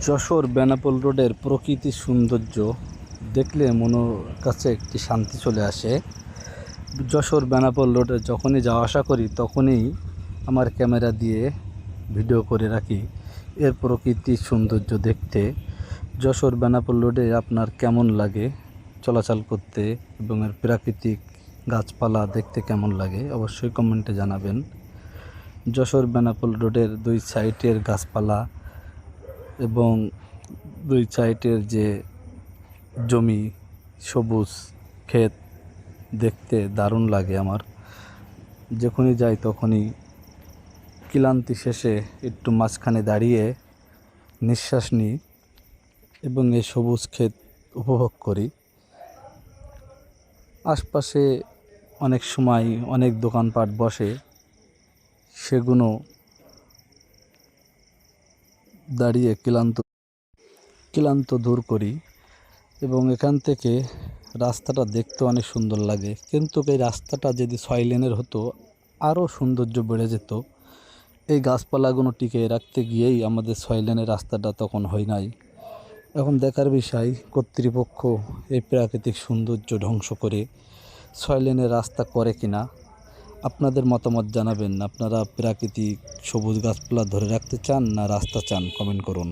যশোর বেনাপোল রোডের প্রকৃতির সৌন্দর্য দেখলে মনের কাছে একটি শান্তি চলে আসে। যশোর বেনাপোল রোডে যখনই যাওয়া আসা করি তখনই আমার ক্যামেরা দিয়ে ভিডিও করে রাখি এর প্রকৃতির সৌন্দর্য দেখতে। যশোর বেনাপোল রোডে আপনার কেমন লাগে চলাচল করতে এবং এর প্রাকৃতিক গাছপালা দেখতে কেমন লাগে অবশ্যই কমেন্টে জানাবেন। যশোর বেনাপোল রোডের দুই সাইডের গাছপালা এবং দুই সাইডের যে জমি সবুজ ক্ষেত দেখতে দারুণ লাগে আমার। যখনই যাই তখনই ক্লান্তি শেষে একটু মাঝখানে দাঁড়িয়ে নিঃশ্বাস নিই এবং এই সবুজ ক্ষেত উপভোগ করি। আশপাশে অনেক সময় অনেক দোকানপাট বসে, সেগুলো দাঁড়িয়ে ক্লান্ত দূর করি এবং এখান থেকে রাস্তাটা দেখতে অনেক সুন্দর লাগে। কিন্তু এই রাস্তাটা যদি 6 লেনের হতো আরও সৌন্দর্য বেড়ে যেত। এই গাছপালাগুলো টিকিয়ে রাখতে গিয়েই আমাদের 6 লেনের রাস্তাটা তখন হয় নাই। এখন দেখার বিষয় কর্তৃপক্ষ এই প্রাকৃতিক সৌন্দর্য ধ্বংস করে 6 লেনের রাস্তা করে কিনা। আপনাদের মতামত জানাবেন। আপনারা প্রাকৃতিক সবুজ গাছপালা ধরে রাখতে চান না রাস্তা চান, কমেন্ট করুন।